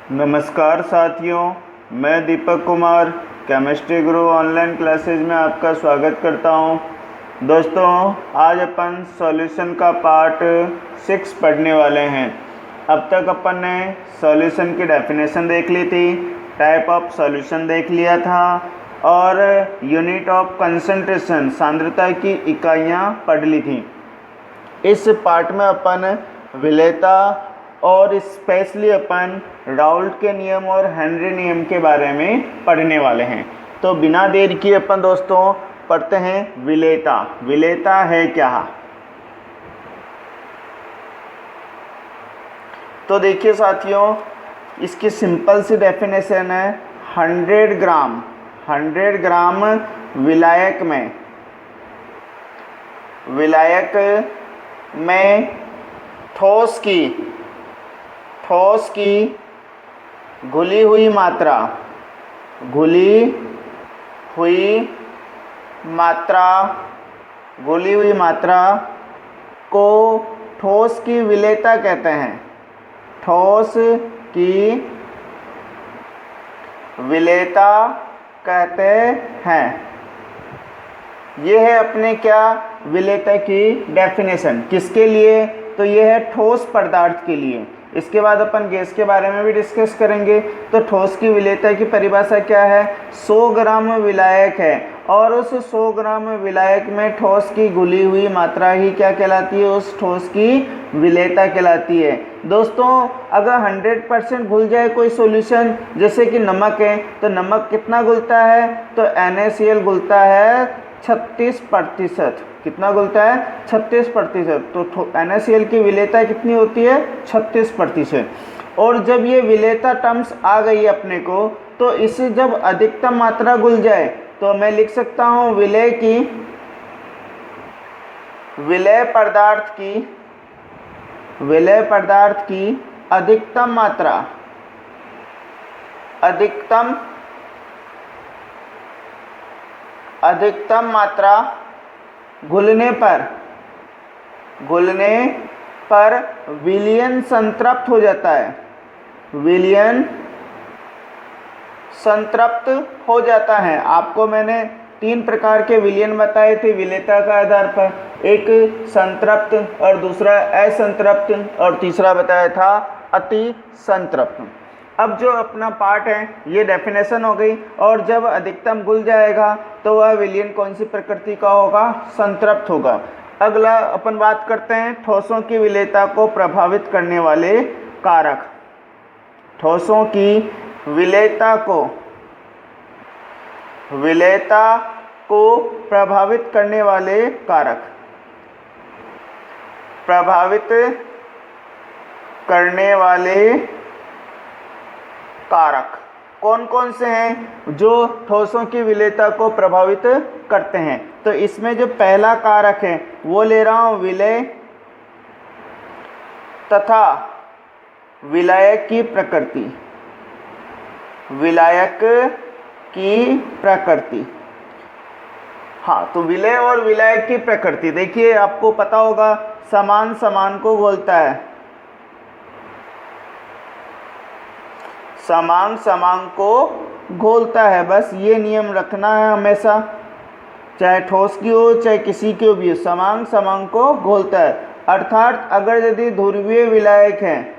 नमस्कार साथियों, मैं दीपक कुमार केमिस्ट्री गुरु ऑनलाइन क्लासेज में आपका स्वागत करता हूं। दोस्तों, आज अपन सॉल्यूशन का पार्ट 6 पढ़ने वाले हैं। अब तक अपन ने सॉल्यूशन की डेफिनेशन देख ली थी, टाइप ऑफ सॉल्यूशन देख लिया था और यूनिट ऑफ कंसंट्रेशन सांद्रता की इकाइयां पढ़ ली थी। इस पार्ट में अपन विलेयता और स्पेशली अपन राउल्ट के नियम और हेनरी नियम के बारे में पढ़ने वाले हैं। तो बिना देर किए अपन दोस्तों पढ़ते हैं विलेयता। विलेयता है क्या? तो देखिए साथियों, इसकी सिंपल सी डेफिनेशन है 100 ग्राम विलायक में ठोस की घुली हुई मात्रा को ठोस की विलेयता कहते हैं। ठोस की विलेयता कहते हैं। ये है अपने क्या विलेयता की डेफिनेशन। किसके लिए? तो ये है ठोस पदार्थ के लिए। इसके बाद अपन गैस के बारे में भी डिस्कस करेंगे। तो ठोस की विलेयता की परिभाषा क्या है? 100 ग्राम विलायक है और उस 100 ग्राम विलायक में ठोस की घुली हुई मात्रा ही क्या कहलाती है? उस ठोस की विलेयता कहलाती है। दोस्तों, अगर 100% घुल जाए कोई सॉल्यूशन, जैसे कि नमक है, तो नमक कितना घुलता है? तो NaCl घुलता है 36%। कितना घुलता है? 36%। तो NaCl की विलेयता कितनी होती है? 36%। और जब ये विलेयता टर्म्स आ गई अपने को, तो इसे जब अधिकतम मात्रा घुल जाए तो मैं लिख सकता हूँ विलेय पदार्थ की अधिकतम मात्रा घुलने पर विलयन संतृप्त हो जाता है। विलयन संतृप्त हो जाता है। आपको मैंने 3 प्रकार के विलयन बताए थे विलेयता का आधार पर। एक संतृप्त और दूसरा असंतृप्त और तीसरा बताया था अति संतृप्त। अब जो अपना पार्ट है ये डेफिनेशन हो गई। और जब अधिकतम घुल जाएगा तो वह विलयन कौन सी प्रकृति का होगा? संतृप्त होगा। अगला अपन बात करते हैं ठोसों की विलेयता को प्रभावित करने वाले कारक। ठोसों की विलेयता को प्रभावित करने वाले कारक। प्रभावित करने वाले कारक कौन कौन से हैं जो ठोसों की विलेयता को प्रभावित करते हैं? तो इसमें जो पहला कारक है वो ले रहा हूं विलेय तथा विलायक की प्रकृति। हाँ, तो विलेय और विलायक की प्रकृति देखिए, आपको पता होगा समान समान को घोलता है। समान को घोलता है। बस ये नियम रखना है हमेशा, चाहे ठोस की हो चाहे किसी की भी हो, समान को घोलता है। अर्थात अगर यदि ध्रुवीय विलायक है,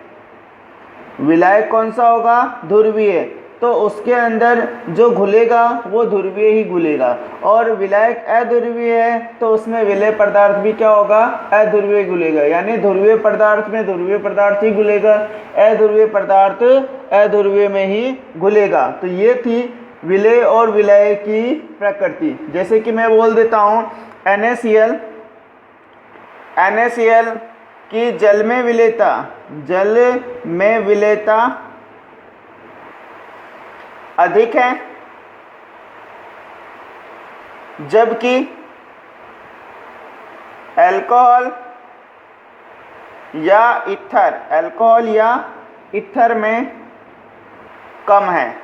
विलायक कौन सा होगा? ध्रुवीय, तो उसके अंदर जो घुलेगा वो ध्रुवीय ही घुलेगा। और विलायक अध्रुवीय है तो उसमें विलेय पदार्थ भी क्या होगा? अध्रुवीय घुलेगा। यानी ध्रुवीय पदार्थ में ध्रुवीय पदार्थ ही घुलेगा, अध्रुवीय पदार्थ अध्रुवीय में ही घुलेगा। तो ये थी विलेय और विलायक की प्रकृति। जैसे कि मैं बोल देता हूँ NaCl की जल में विलेयता अधिक है, जबकि अल्कोहल या ईथर में कम है।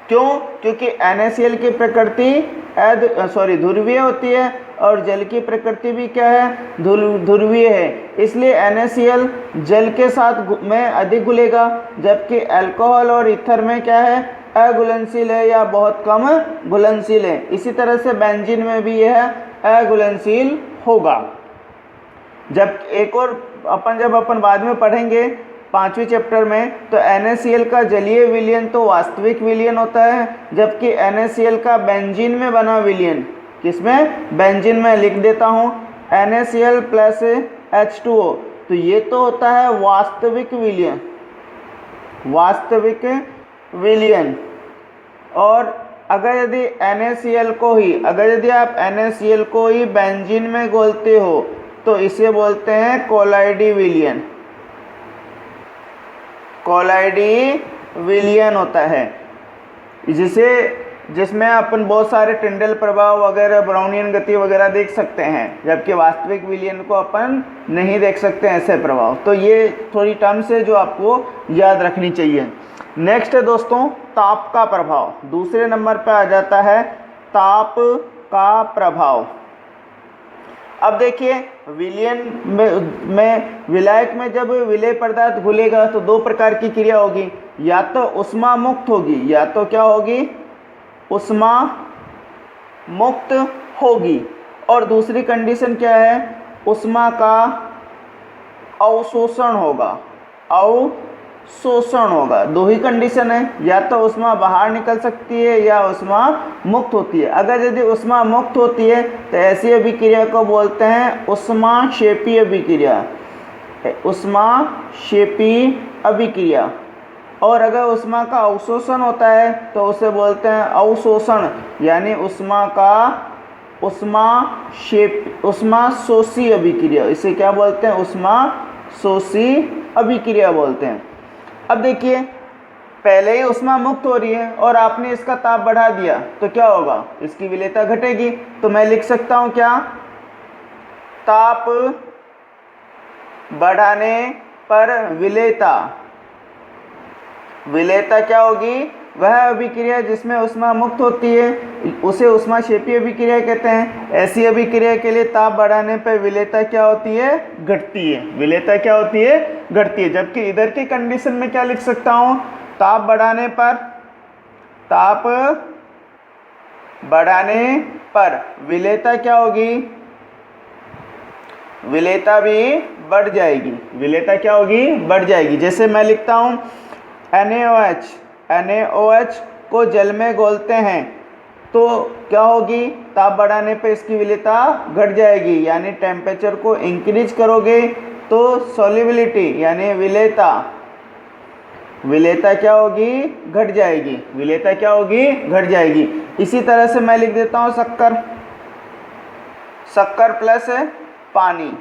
क्यों? क्योंकि NaCl की प्रकृति ध्रुवीय होती है और जल की प्रकृति भी क्या है, ध्रुवीय है, इसलिए NaCl जल के साथ में अधिक घुलेगा, जबकि अल्कोहल और ईथर में क्या है, अघुलनशील है या बहुत कम घुलनशील है। इसी तरह से बेंजीन में भी यह अघुलनशील होगा। जब एक और जब अपन बाद में पढ़ेंगे 5वें चैप्टर में, तो NaCl का जलीय विलयन तो वास्तविक विलयन होता है, जबकि NaCl का बेंजीन में बना विलयन, किसमें, बेंजीन में लिख देता हूँ NaCl प्लस H2O, तो ये तो होता है वास्तविक विलयन, वास्तविक विलयन। और अगर यदि आप NaCl को ही बेंजीन में घोलते हो तो इसे बोलते हैं कोलाइडी विलयन, कोलाइडी विलयन होता है, जिसमें अपन बहुत सारे टिंडल प्रभाव वगैरह, ब्राउनियन गति वगैरह देख सकते हैं, जबकि वास्तविक विलयन को अपन नहीं देख सकते ऐसे प्रभाव। तो ये थोड़ी टर्म्स है जो आपको याद रखनी चाहिए। नेक्स्ट है दोस्तों ताप का प्रभाव, दूसरे नंबर पर आ जाता है ताप का प्रभाव। अब देखिए विलयन में विलायक में जब विलेय पदार्थ घुलेगा तो दो प्रकार की क्रिया होगी, या तो उष्मा मुक्त होगी, या तो क्या होगी, उष्मा मुक्त होगी, और दूसरी कंडीशन क्या है, उष्मा का अवशोषण होगा, अवशोषण होगा। दो ही कंडीशन है, या तो उष्मा बाहर निकल सकती है या उष्मा मुक्त होती है। अगर यदि उष्मा मुक्त होती है तो ऐसी अभिक्रिया को बोलते हैं उष्माक्षेपी अभिक्रिया, उष्माक्षेपी अभिक्रिया। और अगर उष्मा का अवशोषण होता है तो उसे बोलते हैं अवशोषण, यानी उष्मा का उष्माशोषी अभिक्रिया, इसे क्या बोलते हैं, उष्माशोषी अभिक्रिया बोलते हैं। अब देखिए पहले ही उष्मा मुक्त हो रही है और आपने इसका ताप बढ़ा दिया तो क्या होगा, इसकी विलेयता घटेगी। तो मैं लिख सकता हूं क्या, ताप बढ़ाने पर विलेयता, विलेयता क्या होगी, वह अभिक्रिया जिसमें उष्मा मुक्त होती है उसे उष्माक्षेपी अभिक्रिया कहते हैं। ऐसी अभिक्रिया के लिए ताप बढ़ाने पर विलेयता क्या होती है, घटती है, विलेयता क्या होती है, घटती है। जबकि इधर की कंडीशन में क्या लिख सकता हूं, ताप बढ़ाने पर विलेयता क्या होगी, विलेयता भी बढ़ जाएगी, विलेयता क्या होगी, बढ़ जाएगी। जैसे मैं लिखता हूं NaOH को जल में घोलते हैं तो क्या होगी, ताप बढ़ाने पे इसकी विलेयता घट जाएगी, यानी टेम्परेचर को इंक्रीज करोगे तो सॉल्युबिलिटी यानी विलेयता क्या होगी, घट जाएगी, विलेयता क्या होगी, घट जाएगी। इसी तरह से मैं लिख देता हूँ शक्कर प्लस पानी।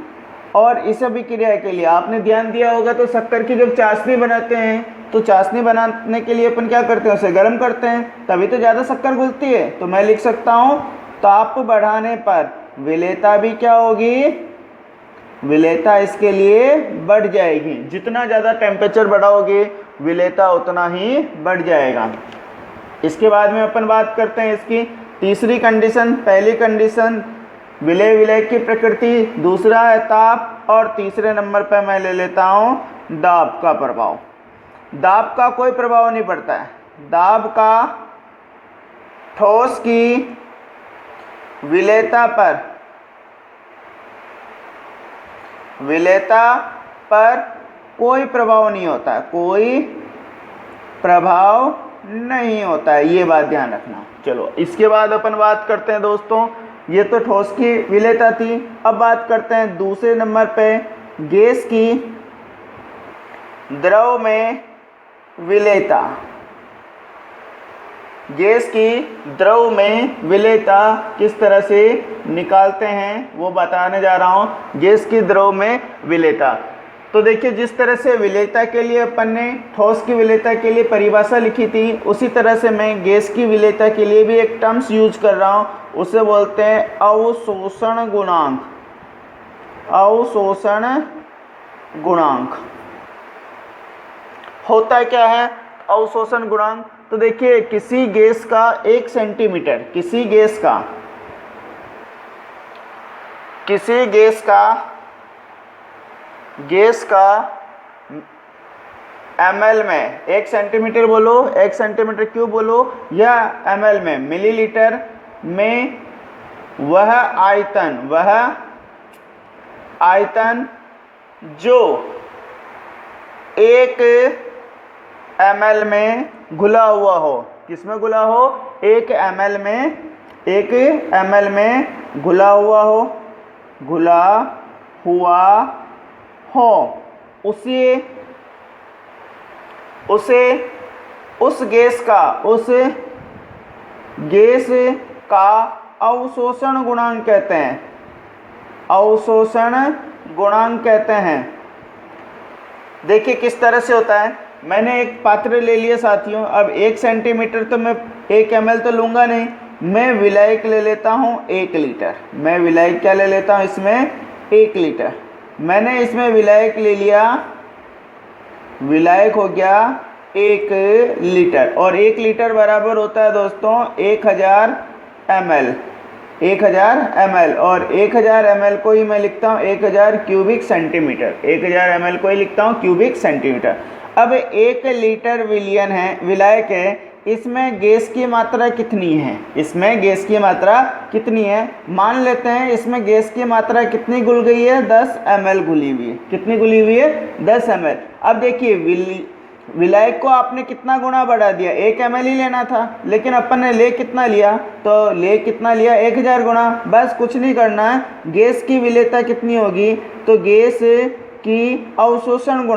और इस अभिक्रिया के लिए आपने ध्यान दिया होगा तो शक्कर की जब चाशनी बनाते हैं तो चाशनी बनाने के लिए अपन क्या करते हैं, उसे गर्म करते हैं, तभी तो ज़्यादा शक्कर घुलती है। तो मैं लिख सकता हूँ ताप बढ़ाने पर विलेयता भी क्या होगी, विलेयता इसके लिए बढ़ जाएगी। जितना ज़्यादा टेम्परेचर बढ़ाओगे विलेयता उतना ही बढ़ जाएगा। इसके बाद में अपन बात करते हैं इसकी तीसरी कंडीशन। पहली कंडीशन विलय की प्रकृति, दूसरा है ताप, और तीसरे नंबर पर मैं ले लेता हूँ दाब का प्रभाव। दाब का कोई प्रभाव नहीं पड़ता है, दाब का ठोस की विलेयता पर कोई प्रभाव नहीं होता है, कोई प्रभाव नहीं होता है, ये बात ध्यान रखना। चलो इसके बाद अपन बात करते हैं दोस्तों, ये तो ठोस की विलेयता थी। अब बात करते हैं दूसरे नंबर पे गैस की द्रव में विलेयता। गैस की द्रव में विलेयता किस तरह से निकालते हैं वो बताने जा रहा हूँ। गैस की द्रव में विलेयता, तो देखिए जिस तरह से विलेयता के लिए अपन ने ठोस की विलेयता के लिए परिभाषा लिखी थी, उसी तरह से मैं गैस की विलेयता के लिए भी एक टर्म्स यूज कर रहा हूँ, उसे बोलते हैं अवशोषण गुणांक। अवशोषण गुणांक होता क्या है अवशोषण गुणांक? तो देखिए किसी गैस का 1 सेंटीमीटर, किसी गैस का किसी गैस का ml में, 1 सेंटीमीटर बोलो, 1 सेंटीमीटर क्यूब बोलो, या ml में, मिलीलीटर में, वह आयतन जो 1 ml में घुला हुआ हो, किसमें घुला हो, 1 ml में घुला हुआ हो, उसे उस गैस का अवशोषण गुणांक कहते हैं। देखिए किस तरह से होता है। मैंने एक पात्र ले लिया साथियों, अब 1 सेंटीमीटर तो मैं 1 ml तो लूँगा नहीं, मैं विलायक ले लेता हूँ 1 लीटर। मैं विलायक क्या ले लेता हूँ इसमें, 1 लीटर। मैंने इसमें विलायक ले लिया, विलायक हो गया 1 लीटर, और 1 लीटर बराबर होता है दोस्तों 1000 ml। 1000 ml, और 1000 ml को ही मैं लिखता हूँ 1000 क्यूबिक सेंटीमीटर। 1000 ml को ही लिखता हूँ क्यूबिक सेंटीमीटर। अब 1 लीटर विलायक है, इसमें गैस की मात्रा कितनी है, मान लेते हैं इसमें गैस की मात्रा कितनी घुल गई है, 10 ml घुली हुई है। कितनी घुली हुई है, 10 ml। अब देखिए विलायक को आपने कितना गुना बढ़ा दिया, 1 ml ही लेना था, लेकिन अपन ने ले कितना लिया, तो ले कितना लिया, 1000 गुना। बस कुछ नहीं करना है, गैस की विलेयता कितनी होगी, तो गैस की अवशोषण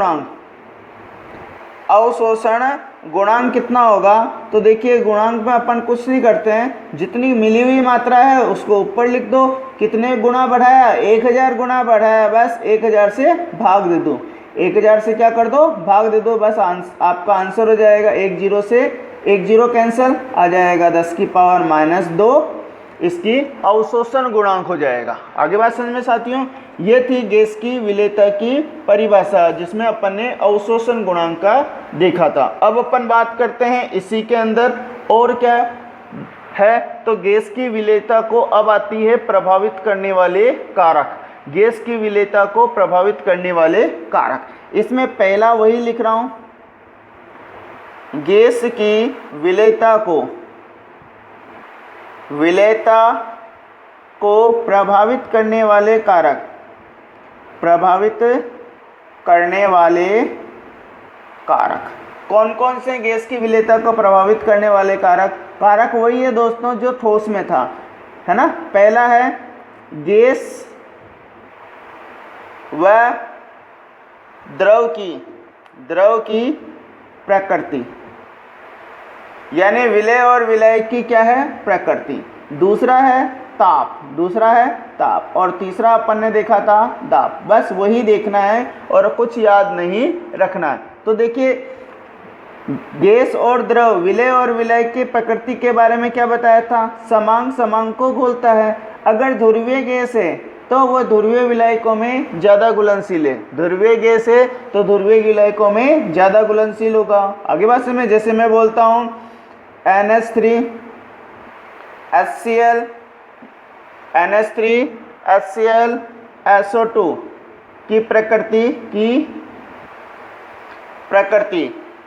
गुणांक कितना होगा, तो देखिए गुणांक में अपन कुछ नहीं करते हैं, जितनी मिली हुई मात्रा है उसको ऊपर लिख दो, कितने गुना बढ़ाया, 1000 गुना बढ़ाया, बस 1000 से भाग दे दो, 1000 से क्या कर दो, भाग दे दो, बस आपका आंसर हो जाएगा 1 0 से 1 0 कैंसिल, आ जाएगा 10 की पावर -2, इसकी अवशोषण गुणांक हो जाएगा। आगे बात समझ में साथियों, ये थी गैस की विलेयता की परिभाषा, जिसमें अपन ने अवशोषण गुणांक का देखा था। अब अपन बात करते हैं इसी के अंदर और क्या है, तो गैस की विलेयता को अब आती है प्रभावित करने वाले कारक। गैस की विलेयता को प्रभावित करने वाले कारक, इसमें पहला वही लिख रहा हूं, गैस की विलेयता को प्रभावित करने वाले कारक, कौन कौन से गैस की विलेयता को प्रभावित करने वाले कारक वही है दोस्तों जो ठोस में था, है ना। पहला है गैस व द्रव की प्रकृति, यानी विलेय और विलायक की क्या है, प्रकृति। दूसरा है ताप, और तीसरा अपन ने देखा था दाब। बस वही देखना है और कुछ याद नहीं रखना है। तो देखिए गैस और द्रव, विलेय और विलायक की प्रकृति के बारे में क्या बताया था, समांग को घोलता है। अगर ध्रुवीय गैस है तो वह ध्रुवीय विलायकों में ज़्यादा घुलनशील है, ध्रुवीय गैस है तो ध्रुवीय विलायकों में ज़्यादा घुलनशील होगा। आगे बात में जैसे मैं बोलता हूँ NH3 HCl SO2 की प्रकृति,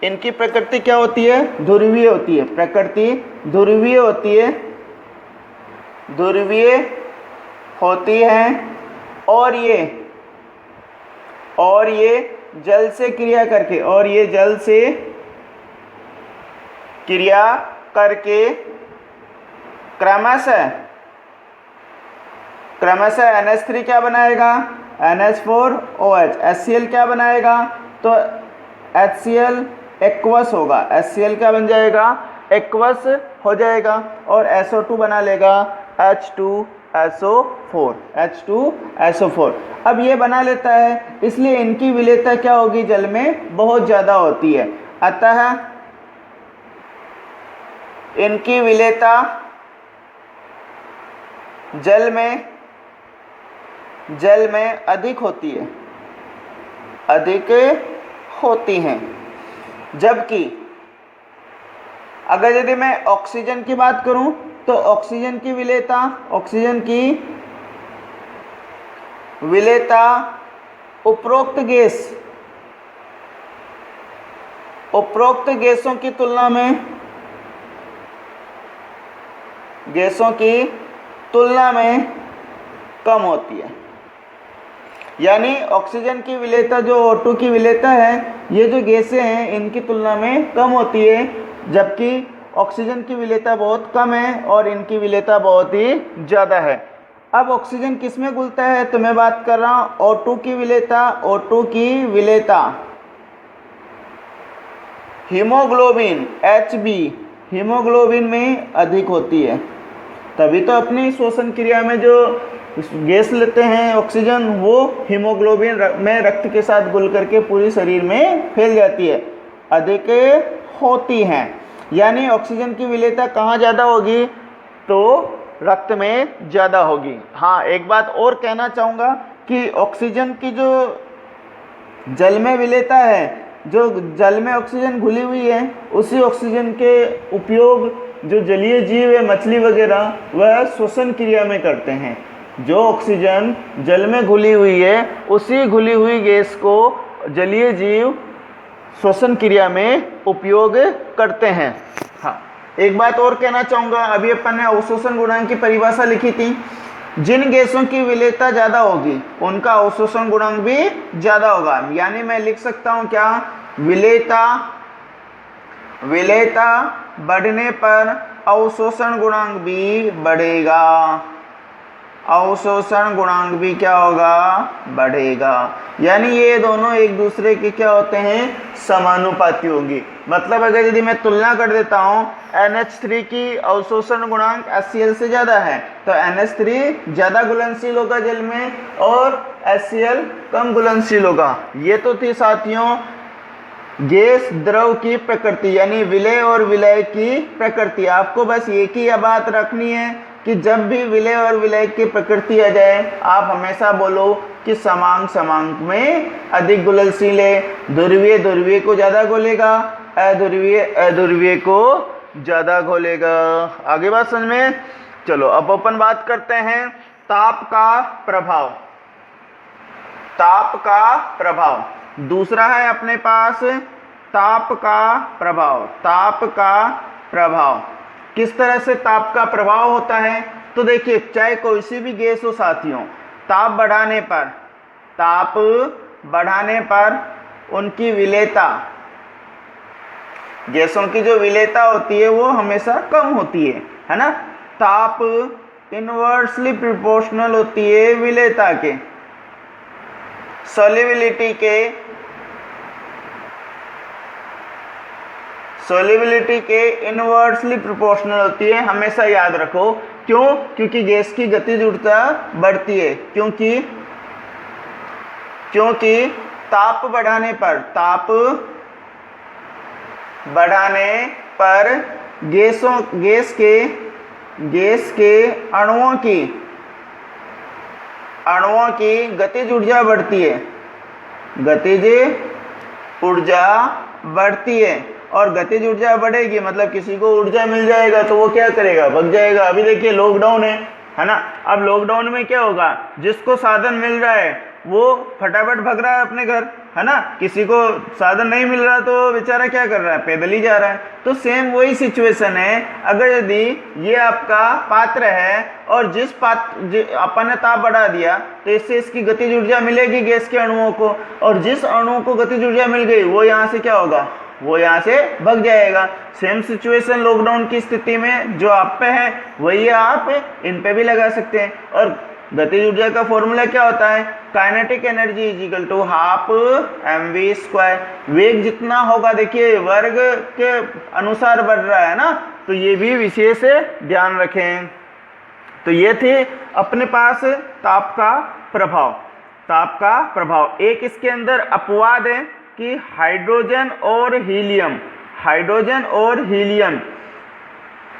इनकी प्रकृति क्या होती है, ध्रुवीय होती है। प्रकृति ध्रुवीय होती है, और ये जल से क्रिया करके क्रमशः NH3 क्या बनाएगा, NH4OH, HCl क्या बनाएगा, तो HCl एक्वस होगा, HCl क्या बन जाएगा, एक्वस हो जाएगा, और SO2 बना लेगा H2SO4। अब ये बना लेता है, इसलिए इनकी विलेयता क्या होगी, जल में बहुत ज़्यादा होती है। अतः इनकी विलेयता जल में अधिक होती हैं। जबकि अगर यदि मैं ऑक्सीजन की बात करूं तो ऑक्सीजन की विलेयता, ऑक्सीजन की विलेयता उपरोक्त गैसों की तुलना में कम होती है। यानी ऑक्सीजन की विलेयता जो O2 की विलेयता है, ये जो गैसें हैं इनकी तुलना में कम होती है, जबकि ऑक्सीजन की विलेयता बहुत कम है और इनकी विलेयता बहुत ही ज़्यादा है। अब ऑक्सीजन किस में घुलता है तो मैं बात कर रहा हूँ O2 की विलेयता हीमोग्लोबिन Hb हीमोग्लोबिन में अधिक होती है। तभी तो अपनी श्वसन क्रिया में जो गैस लेते हैं ऑक्सीजन, वो हीमोग्लोबिन में रक्त के साथ घुल करके पूरी शरीर में फैल जाती है, अधिक होती हैं। यानी ऑक्सीजन की विलेयता कहाँ ज़्यादा होगी तो रक्त में ज़्यादा होगी। हाँ, एक बात और कहना चाहूँगा कि ऑक्सीजन की जो जल में विलेयता है, जो जल में ऑक्सीजन घुली हुई है, उसी ऑक्सीजन के उपयोग जो जलीय जीव है, मछली वगैरह, वह श्वसन क्रिया में करते हैं। जो ऑक्सीजन जल में घुली हुई है, उसी घुली हुई गैस को जलीय जीव श्वसन क्रिया में उपयोग करते हैं। हाँ, एक बात और कहना चाहूँगा, अभी अपन ने अवशोषण गुणांक की परिभाषा लिखी थी। जिन गैसों की विलेयता ज़्यादा होगी उनका अवशोषण गुणांक भी ज़्यादा होगा। यानी मैं लिख सकता हूँ क्या, विलेयता बढ़ने पर अवशोषण गुणांक भी बढ़ेगा। अवशोषण गुणांक भी क्या होगा, बढ़ेगा। यानी ये दोनों एक दूसरे के क्या होते हैं, समानुपाती होंगी। मतलब अगर यदि मैं तुलना कर देता हूँ, NH3 की अवशोषण गुणांक HCl से ज़्यादा है, तो NH3 ज़्यादा घुलनशील होगा जल में और HCl कम घुलनशील होगा। ये तो थी साथियों गैस द्रव की प्रकृति, यानी विलेय और विलय की प्रकृति। आपको बस एक ही बात रखनी है कि जब भी विलेय और विलय की प्रकृति आ जाए, आप हमेशा बोलो कि समांग में अधिक घुलनशील है। ध्रुवीय को ज़्यादा घोलेगा, अध्रुवीय को ज़्यादा घोलेगा। आगे बात समझ में। चलो अब अपन बात करते हैं ताप का प्रभाव। दूसरा है अपने पास ताप का प्रभाव। किस तरह से ताप का प्रभाव होता है तो देखिए, चाहे कोई सी भी गैस हो साथियों, ताप बढ़ाने पर उनकी विलेयता, गैसों की जो विलेयता होती है वो हमेशा कम होती है ना। ताप इनवर्सली प्रोपोर्शनल होती है विलेयता के, सॉल्युबिलिटी के इनवर्सली प्रोपोर्शनल होती है। हमेशा याद रखो, क्यों? क्योंकि गैस की गतिज ऊर्जा बढ़ती है, क्योंकि ताप बढ़ाने पर गैस के अणुओं की गतिज ऊर्जा बढ़ती है और गतिज ऊर्जा बढ़ेगी मतलब किसी को ऊर्जा मिल जाएगा तो वो क्या करेगा, भग जाएगा। अभी देखिए लॉकडाउन है ना। अब लॉकडाउन में क्या होगा, जिसको साधन मिल रहा है वो फटाफट भग रहा है अपने घर, है ना। किसी को साधन नहीं मिल रहा तो बेचारा क्या कर रहा है, पैदल ही जा रहा है। तो सेम वही सिचुएशन है। अगर यदि ये आपका पात्र है और अपन ने ताप बढ़ा दिया तो इससे इसकी गतिज ऊर्जा मिलेगी गैस के अणुओं को, और जिस अणु को गतिज ऊर्जा मिल गई वो यहाँ से क्या होगा, वो यहाँ से भग जाएगा। सेम सिचुएशन लॉकडाउन की स्थिति में जो आप पे है वही आप इन पे भी लगा सकते हैं। और गतिज ऊर्जा का फॉर्मूला क्या होता है, kinetic energy is equal to half mv²। वेग जितना होगा, देखिए वर्ग के अनुसार बढ़ रहा है ना, तो ये भी विशेष ध्यान रखें। तो ये थे अपने पास ताप का प्रभाव। एक इसके अंदर अपवाद है कि हाइड्रोजन और हीलियम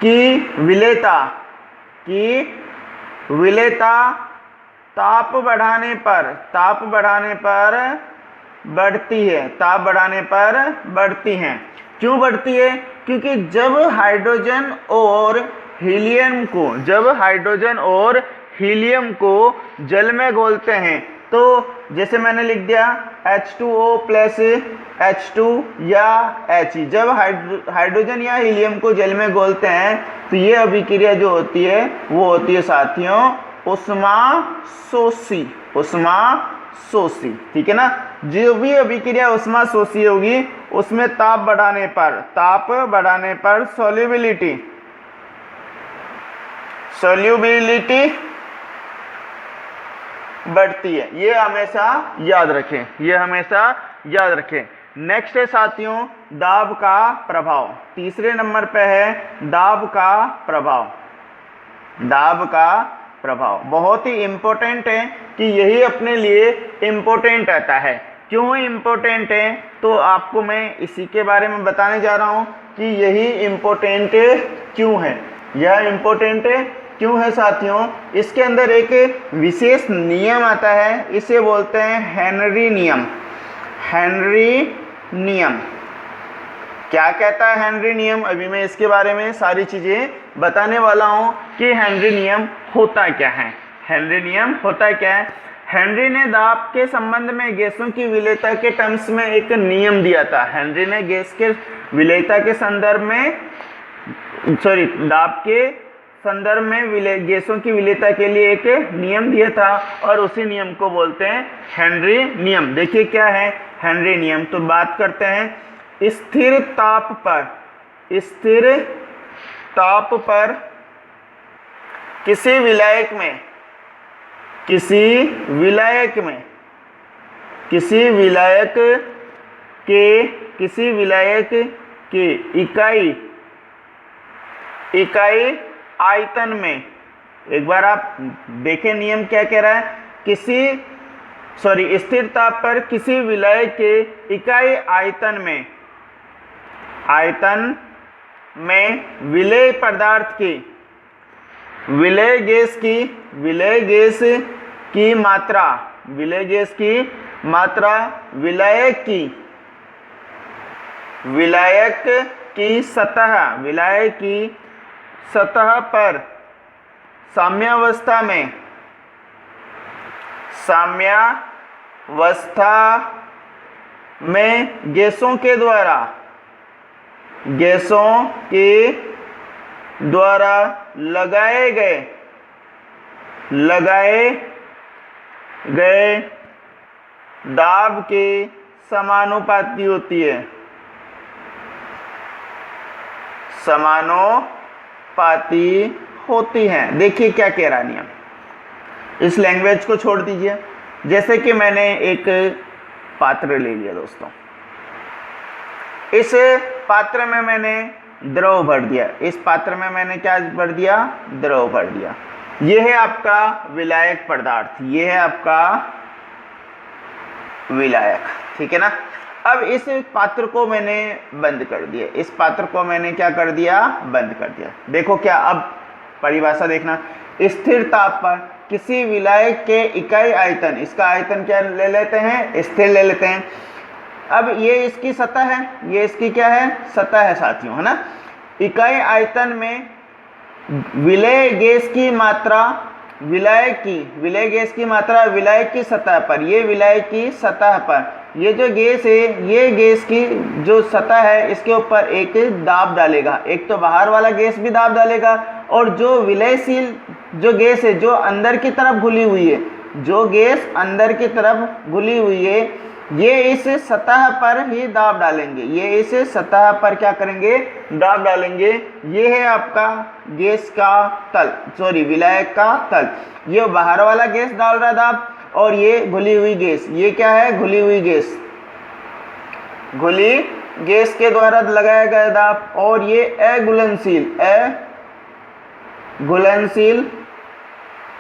की विलेयता ताप बढ़ाने पर बढ़ती है। क्यों बढ़ती है? क्योंकि जब हाइड्रोजन और हीलियम को जल में घोलते हैं, तो जैसे मैंने लिख दिया H2O प्लस H2 या He, जब हाइड्रोजन या हीलियम को जल में घोलते हैं तो ये अभिक्रिया जो होती है वो होती है साथियों ऊष्माशोषी। ऊष्माशोषी, ठीक है ना। जो भी अभिक्रिया ऊष्माशोषी होगी उसमें ताप बढ़ाने पर सॉल्युबिलिटी बढ़ती है। ये हमेशा याद रखें। नेक्स्ट है साथियों दाब का प्रभाव। तीसरे नंबर पे है दाब का प्रभाव बहुत ही इंपॉर्टेंट है कि यही अपने लिए इंपॉर्टेंट रहता है। क्यों इंपॉर्टेंट है तो आपको मैं इसी के बारे में बताने जा रहा हूं कि यही इंपॉर्टेंट क्यों है। यह इंपॉर्टेंट क्यों है साथियों, इसके अंदर एक विशेष नियम आता है, इसे बोलते हैं हेनरी नियम। क्या कहता है हेनरी नियम, अभी मैं इसके बारे में सारी चीजें बताने वाला हूं कि हेनरी नियम होता क्या है। हेनरी ने दाब के संबंध में गैसों की विलेयता के टर्म्स में एक नियम दिया था। हेनरी ने गैस के विलेयता के संदर्भ में दाब के संदर्भ में गैसों की विलेयता के लिए एक नियम दिया था और उसी नियम को बोलते हैं हेनरी नियम। देखिए क्या है हेनरी नियम, तो बात करते हैं स्थिर ताप पर किसी विलायक के इकाई आयतन में, एक बार आप देखें नियम क्या कह रहा है, स्थिर ताप पर किसी विलायक के इकाई आयतन में विलेय पदार्थ की विलेय गैस की मात्रा विलायक की सतह पर साम्यावस्था में गैसों के द्वारा लगाए गए दाब के समानुपाती होती हैं। देखिए क्या कह रहा है नियम, इस लैंग्वेज को छोड़ दीजिए। जैसे कि मैंने एक पात्र ले लिया दोस्तों, इस पात्र में मैंने द्रव भर दिया, द्रव भर दिया। यह है आपका विलायक पदार्थ, ठीक है ना। अब इस पात्र को मैंने बंद कर दिया, बंद कर दिया। देखो क्या, अब परिभाषा देखना, स्थिर ताप पर किसी विलायक के इकाई आयतन, इसका आयतन क्या ले लेते हैं, स्थिर ले लेते हैं। अब ये इसकी सतह है, ये इसकी क्या है, सतह है साथियों, है ना। इकाई आयतन में विलेय गैस की मात्रा विलायक की सतह पर, ये विलायक की सतह पर ये जो गैस है, ये गैस की जो सतह है इसके ऊपर एक दाब डालेगा। एक तो बाहर वाला गैस भी दाब डालेगा और जो विलयशील जो गैस है, जो अंदर की तरफ घुली हुई है, ये इस सतह पर ही दाब डालेंगे। दाब डालेंगे। ये है आपका गैस का तल, विलायक का तल। ये बाहर वाला गैस डाल रहा दाब और ये घुली हुई गैस, ये क्या है, घुली गैस के द्वारा लगाया गया दाब, और ये अघुलनशील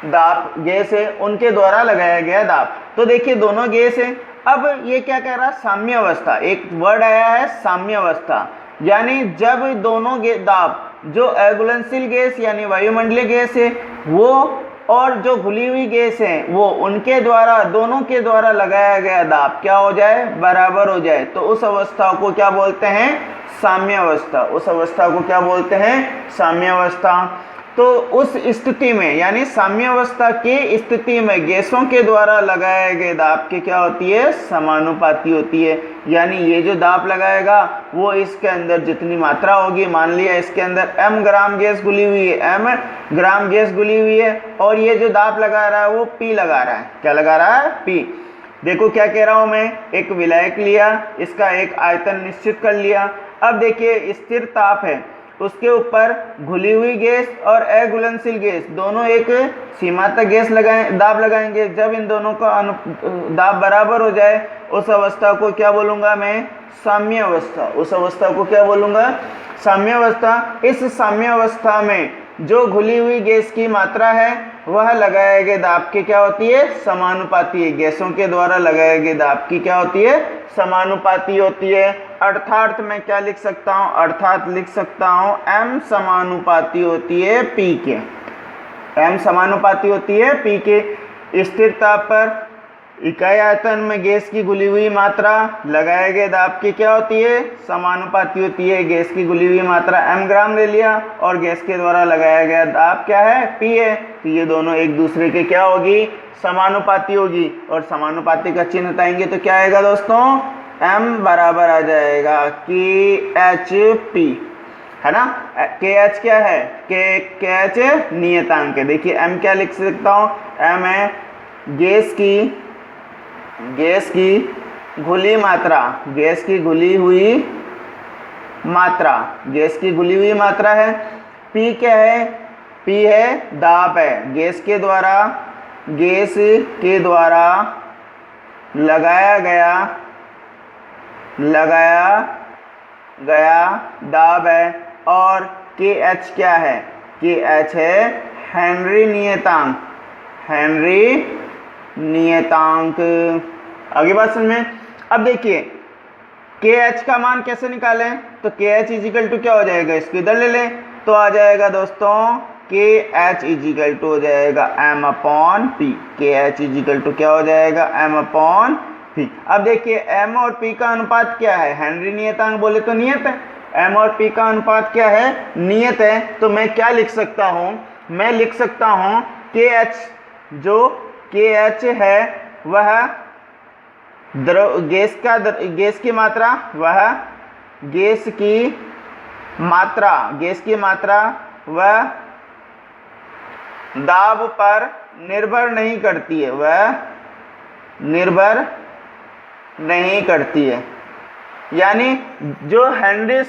दाब गैस है, उनके द्वारा लगाया गया दाब। तो देखिए दोनों गैस है। अब ये क्या कह रहा, साम्यावस्था, एक वर्ड आया है साम्यावस्था, यानी जब दोनों दाब, जो अघुलनशील गैस यानी वायुमंडलीय गैस है वो और जो घुली हुई गैस है वो, उनके द्वारा, दोनों के द्वारा लगाया गया दाब क्या हो जाए, बराबर हो जाए। तो उस अवस्था को क्या बोलते हैं, साम्यावस्था। तो उस स्थिति में यानी साम्यावस्था की स्थिति में गैसों के द्वारा लगाए गए दाब की क्या होती है, समानुपाती होती है। यानी ये जो दाब लगाएगा वो इसके अंदर जितनी मात्रा होगी, मान लिया इसके अंदर m ग्राम गैस घुली हुई है, m ग्राम गैस घुली हुई है, और ये जो दाब लगा रहा है वो P लगा रहा है। क्या लगा रहा है? P। देखो क्या कह रहा हूं मैं, एक विलायक लिया, इसका एक आयतन निश्चित कर लिया। अब देखिए स्थिर ताप है, उसके ऊपर घुली हुई गैस और अघुलनशील गैस दोनों एक सीमा तक गैस लगाएं, दाब लगाएंगे। जब इन दोनों का दाब बराबर हो जाए उस अवस्था को क्या बोलूंगा मैं? साम्य अवस्था। उस अवस्था को क्या बोलूंगा? साम्य अवस्था। इस साम्य अवस्था में जो घुली हुई गैस की मात्रा है वह लगाए गए दाब की क्या होती है? समानुपाती है। गैसों के द्वारा लगाए गए दाब की क्या होती है? समानुपाती होती है। अर्थात मैं क्या लिख सकता हूं? अर्थात लिख सकता हूं m समानुपाती होती है P के। m समानुपाती होती है P के। स्थिर ताप पर इकाई आयतन में गैस की घुली हुई मात्रा लगाए गए दाब की क्या होती है? समानुपाती होती है। गैस की घुली हुई मात्रा m ग्राम ले लिया और गैस के द्वारा लगाया गया दाब क्या है? P है। तो ये दोनों एक दूसरे के क्या होगी? समानुपाती होगी। और समानुपाती का चिन्ह बताएंगे तो क्या आएगा दोस्तों? m बराबर आ जाएगा KHP, है ना। KH क्या है? KH नियतांक है। देखिए m क्या लिख सकता हूँ? m है गैस की घुली मात्रा, गैस की घुली हुई मात्रा, गैस की घुली हुई मात्रा है। P क्या है? P है दाब है। गैस के द्वारा लगाया गया दाब है। और KH क्या है? KH है हेनरी नियतांक। आगे बात समझ में। अब देखिए KH का मान कैसे निकालें? तो KH इजिकल टू क्या हो जाएगा? इसको इधर ले लें तो आ जाएगा दोस्तों KH इजिकल टू हो जाएगा m upon P। KH equal to क्या हो जाएगा? m upon P। अब देखिए m और P का अनुपात क्या है? हेनरी नियतांक बोले तो नियत है। m और P का अनुपात क्या है? नियत है। तो मैं क्या लिख सकता हूं? मैं लिख सकता हूं KH, जो KH है वह गैस की मात्रा, वह गैस की मात्रा वह दाब पर निर्भर नहीं करती है, वह निर्भर नहीं करती है। यानी जो हेनरी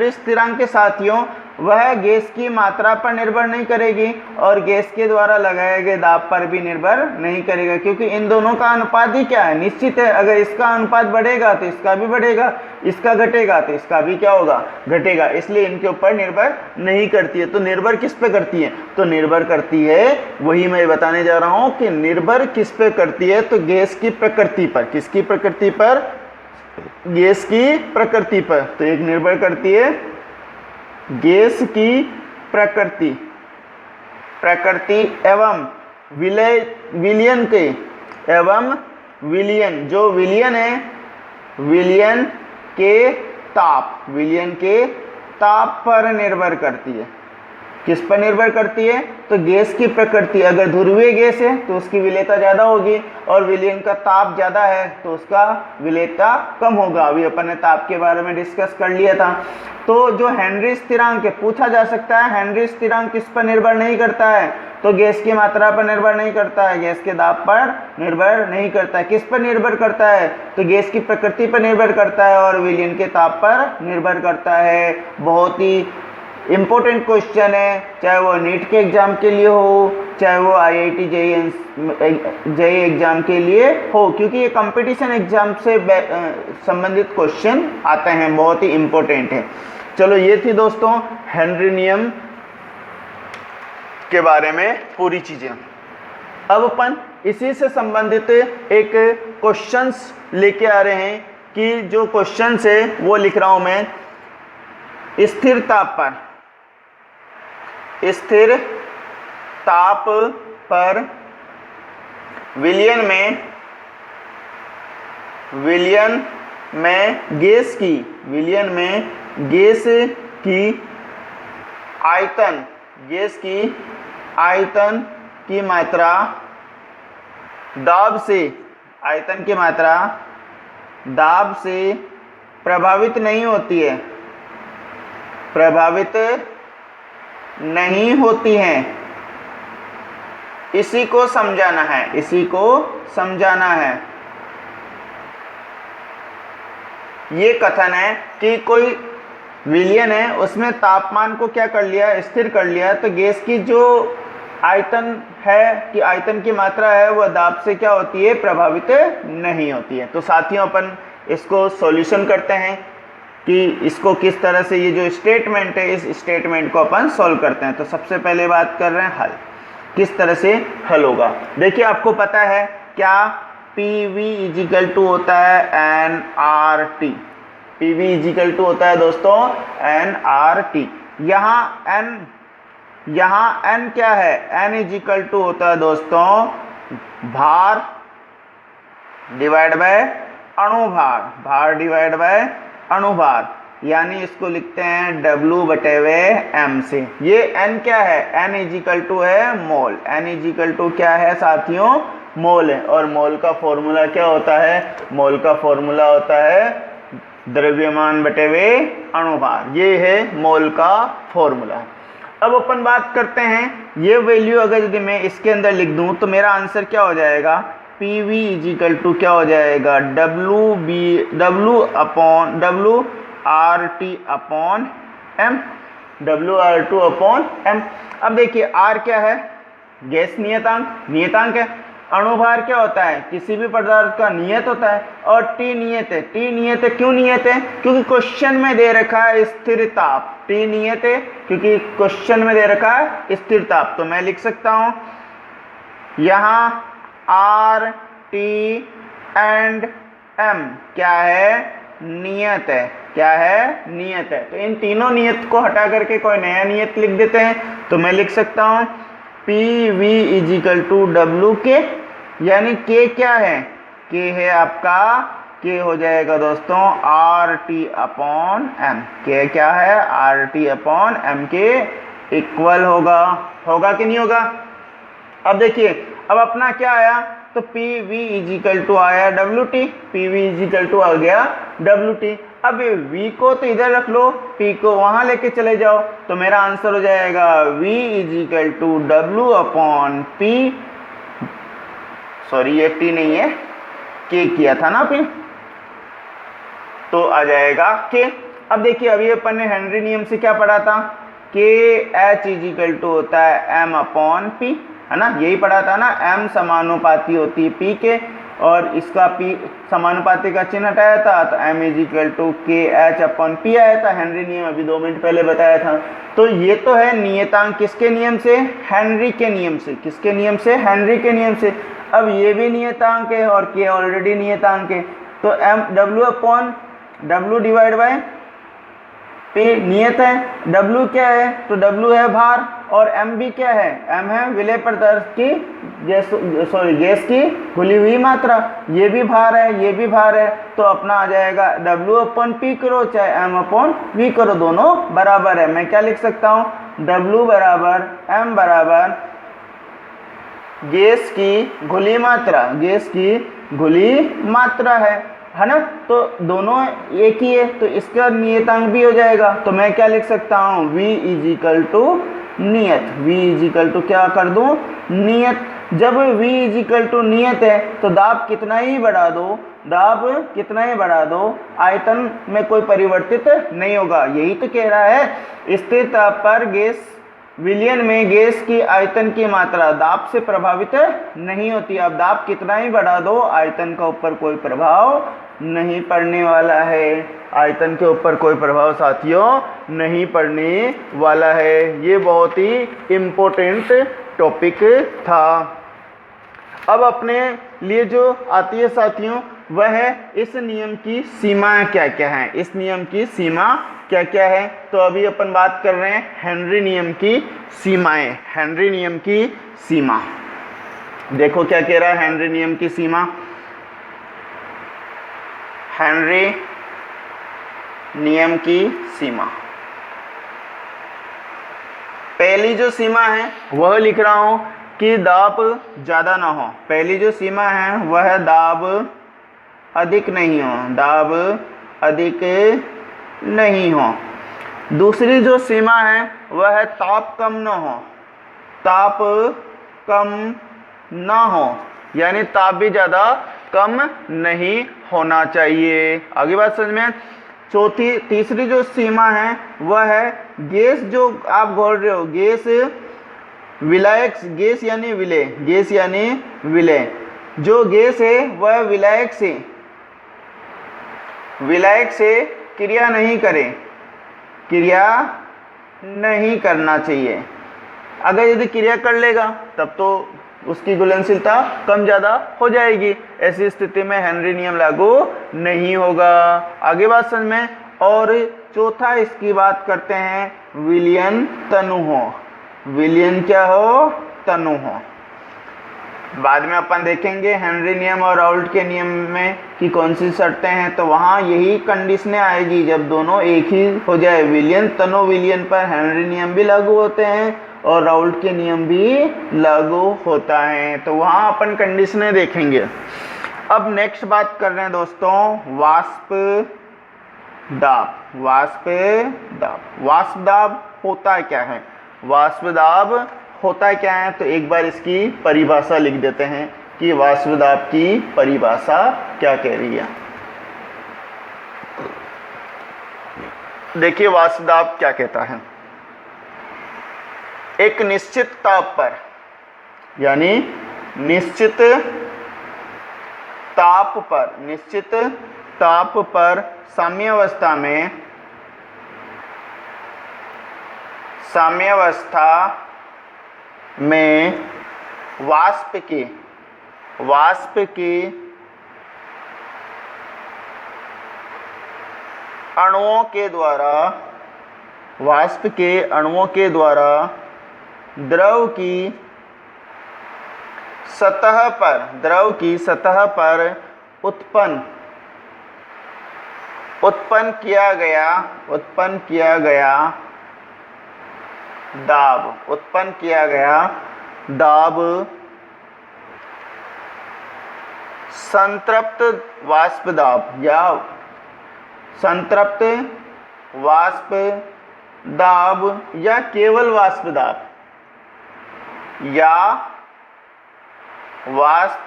स्थिरांक के साथियों, वह गैस की मात्रा पर निर्भर नहीं करेगी और गैस के द्वारा लगाए गए दाब पर भी निर्भर नहीं करेगा, क्योंकि इन दोनों का अनुपात ही क्या है? निश्चित है। अगर इसका अनुपात बढ़ेगा तो इसका भी बढ़ेगा, इसका घटेगा तो इसका भी क्या होगा? घटेगा। इसलिए इनके ऊपर निर्भर नहीं करती है। तो निर्भर किस पे करती है? तो निर्भर करती है, वही मैं बताने जा रहा हूं कि निर्भर किस पे करती है। तो गैस की प्रकृति पर। किसकी प्रकृति पर? गैस की प्रकृति पर। तो एक निर्भर करती है गैस की प्रकृति एवं विलयन के, एवं विलयन, जो विलयन है, विलयन के ताप पर निर्भर करती है। किस पर निर्भर करती है? तो गैस की प्रकृति। अगर ध्रुवीय गैस है तो उसकी विलेयता ज़्यादा होगी, और विलयन का ताप ज़्यादा है तो उसका विलेयता कम होगा। अभी अपन ने ताप के बारे में डिस्कस कर लिया था। तो जो हेनरी स्थिरांक है, पूछा जा सकता है हेनरी स्थिरांक किस पर निर्भर नहीं करता है? तो गैस की मात्रा पर निर्भर नहीं करता है, गैस के दाब पर निर्भर नहीं करता है। किस पर निर्भर करता है? तो गैस की प्रकृति पर निर्भर करता है और विलयन के ताप पर निर्भर करता है। बहुत ही इम्पोर्टेंट क्वेश्चन है, चाहे वो नीट के एग्जाम के लिए हो, चाहे वो IIT JEE एग्जाम के लिए हो, क्योंकि ये कंपटीशन एग्जाम से संबंधित क्वेश्चन आते हैं, बहुत ही इम्पोर्टेंट है। चलो ये थी दोस्तों हेनरी नियम के बारे में पूरी चीजें। अब अपन इसी से संबंधित एक क्वेश्चंस लेके आ रहे हैं कि जो क्वेश्चंस है वो लिख रहा हूं मैं। स्थिर ताप पर विलयन में गैस की आयतन, गैस की आयतन की मात्रा दाब से, आयतन की मात्रा दाब से प्रभावित नहीं होती है, प्रभावित नहीं होती है। इसी को समझाना है, इसी को समझाना है। ये कथन है कि कोई विलयन है, उसमें तापमान को क्या कर लिया, स्थिर कर लिया, तो गैस की जो आयतन है कि आयतन की मात्रा है वह दाब से क्या होती है, प्रभावित नहीं होती है। तो साथियों अपन इसको सॉल्यूशन करते हैं कि इसको किस तरह से, ये जो स्टेटमेंट है इस स्टेटमेंट को अपन सॉल्व करते हैं। तो सबसे पहले बात कर रहे हैं हल, किस तरह से हल होगा। देखिए आपको पता है क्या, PV इजिकल टू होता है nRT, PV इजिकल टू होता है दोस्तों nRT। यहाँ n क्या है, n इजिकल टू होता है दोस्तों भार डिवाइड बाय अणुभार, भार डिवाइड बाय अणुभार, यानी इसको लिखते हैं W बटे वे m से। ये n क्या है, n इजिकल टू है मोल, n इजिकल टू क्या है साथियों, मोल है। और मोल का फॉर्मूला क्या होता है, मोल का फॉर्मूला होता है द्रव्यमान बटे वे अणुभार, ये है मोल का फॉर्मूला। अब अपन बात करते हैं, ये वैल्यू अगर यदि मैं इसके अंदर लिख दूं तो मेरा आंसर क्या हो जाएगा, PV इजिकल टू क्या हो जाएगा, WRT upon M, WR2 upon M। अब देखिए R क्या है, गैस नियतांक, नियतांक है। अणुभार क्या होता है, किसी भी पदार्थ का नियत होता है। और T नियत है, T नियत है, क्यों नियत है, क्योंकि क्वेश्चन में दे रखा है स्थिर ताप। T नियत है क्योंकि क्वेश्चन में दे रखा है स्थिर ताप। तो मैं लिख सकता हूं यहां R, T एंड M क्या है, नियत है, क्या है, नियत है। तो इन तीनों नियत को हटा करके कोई नया नियत लिख देते हैं। तो मैं लिख सकता हूं PV इजिकल टू WK, यानी K क्या है, K है आपका, K हो जाएगा दोस्तों RT अपॉन M। K क्या है, RT अपॉन M के इक्वल होगा, होगा कि नहीं होगा। अब देखिए अब अपना क्या आया, तो PV इजिकल टू आया WT, PV इजिकल टू आ गया WT। अब V को तो इधर रख लो, P को वहां लेके चले जाओ, तो मेरा आंसर हो जाएगा V equal to W upon P, sorry ये T नहीं है, K किया था ना P, तो आ जाएगा K। अब देखिए अभी अपन ने हेनरी नियम से क्या पढ़ा था, KH इजिकल टू होता है M अपॉन P, है ना, यही पढ़ा था ना, M समानुपाती होती है P के, और इसका P समानुपाती का चिन्ह हटाया था, तो M equal to KH upon P आया था। हेनरी नियम अभी 2 मिनट पहले बताया था। तो ये तो है नियतांक किसके नियम से, हेनरी के नियम से, किसके नियम से, हेनरी के नियम से। अब ये भी नियतांक है और K ऑलरेडी नियतांक है, तो W upon W divide by P नियत है। W क्या है, तो W है भार, और M भी क्या है, M है विलेय पदार्थ की गैस की घुली हुई मात्रा, ये भी भार है, ये भी भार है। तो अपना आ जाएगा W अपॉन P करो चाहे M अपॉन V करो, दोनों बराबर है। मैं क्या लिख सकता हूँ, W बराबर M बराबर गैस की घुली मात्रा, गैस की घुली मात्रा है ना। तो दोनों एक ही है, तो इसका नियतांक भी हो जाएगा। तो मैं क्या लिख सकता हूँ, V इजिकल टू नियत, V इजिकल टू क्या कर दूं, नियत। जब V इजिकल टू नियत है तो दाब कितना ही बढ़ा दो, दाब कितना ही बढ़ा दो, आयतन में कोई परिवर्तित नहीं होगा। यही तो कह रहा है, स्थिर ताप पर गैस विलयन में गैस की आयतन की मात्रा दाब से प्रभावित नहीं होती। अब दाब कितना ही बढ़ा दो, आयतन का ऊपर कोई प्रभाव नहीं पड़ने वाला है, आयतन के ऊपर कोई प्रभाव साथियों नहीं पड़ने वाला है। ये बहुत ही इम्पोर्टेंट टॉपिक था। अब अपने लिए जो आती है साथियों, वह है इस नियम की सीमाएं क्या क्या हैं, इस नियम की सीमा क्या क्या है। तो अभी अपन बात कर रहे हैं हेनरी नियम की सीमाएं, हेनरी नियम की सीमा। देखो क्या कह रहा है हेनरी नियम की सीमा, हेनरी नियम की सीमा। पहली जो सीमा है वह लिख रहा हूं कि दाब ज़्यादा ना हो। पहली जो सीमा है वह दाब अधिक नहीं हो, दाब अधिक नहीं हो। दूसरी जो सीमा है वह है ताप कम ना हो, ताप कम ना हो, यानी ताप भी ज़्यादा कम नहीं होना चाहिए। आगे बात समझ में। तीसरी जो सीमा है वह है गैस जो आप घोल रहे हो, गैस विलायक, गैस यानी विलय, गैस यानी विलय, जो गैस है वह विलायक से क्रिया नहीं करे, क्रिया नहीं करना चाहिए। अगर यदि क्रिया कर लेगा तब तो उसकी घुलनशीलता कम ज़्यादा हो जाएगी, ऐसी स्थिति में हेनरी नियम लागू नहीं होगा। आगे बात समझ में। और चौथा इसकी बात करते हैं विलयन तनु हो, विलयन क्या हो, तनु हो। बाद में अपन देखेंगे हेनरी नियम और राउल्ट के नियम में कि कौन सी शर्तें हैं, तो वहाँ यही कंडीशनें आएगी जब दोनों एक ही हो जाए। विलयन तनु विलयन पर हेनरी नियम भी लागू होते हैं और राउल्ट के नियम भी लागू होता है, तो वहाँ अपन कंडीशनें देखेंगे। अब नेक्स्ट बात कर रहे हैं दोस्तों वाष्प दाब। वाष्प दाब, वाष्प दाब होता क्या है, वाष्प दाब होता क्या है, तो एक बार इसकी परिभाषा लिख देते हैं कि वाष्प दाब की परिभाषा क्या कह रही है। देखिए वाष्प दाब क्या कहता है, एक निश्चित ताप पर, यानी निश्चित ताप पर साम्यावस्था में वाष्प के अणुओं के द्वारा द्रव की सतह पर उत्पन्न किया गया दाब संतृप्त वाष्प दाब या संतृप्त वाष्प दाब या केवल वाष्प दाब या वाष्प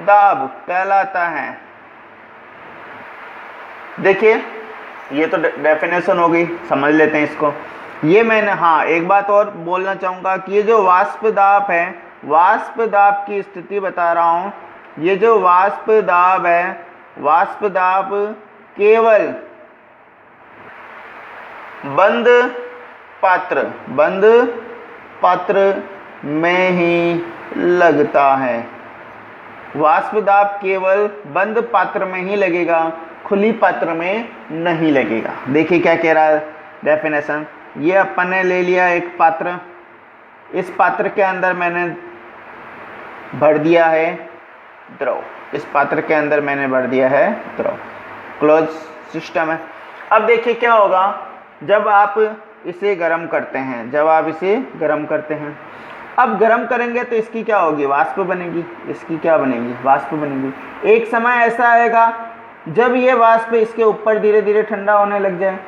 दाब कहलाता है। देखिए ये तो डेफिनेशन हो गई, समझ लेते हैं इसको। ये मैंने एक बात और बोलना चाहूँगा कि ये जो वाष्प दाब है, वाष्प दाब की स्थिति बता रहा हूँ। ये जो वाष्प दाब है, वाष्प दाब केवल बंद पात्र में ही लगता है। वाष्प दाब केवल बंद पात्र में ही लगेगा, खुली पात्र में नहीं लगेगा। देखिए क्या कह रहा है डेफिनेशन। ये अपन ने ले लिया एक पात्र, इस पात्र के अंदर मैंने भर दिया है द्रव, इस पात्र के अंदर मैंने भर दिया है द्रव, क्लोज सिस्टम है। अब देखिए क्या होगा जब आप इसे गर्म करते हैं, अब गर्म करेंगे तो इसकी क्या होगी, वाष्प बनेगी। इसकी क्या बनेगी, वाष्प बनेगी। एक समय ऐसा आएगा जब ये वाष्प इसके ऊपर धीरे धीरे ठंडा होने लग जाए,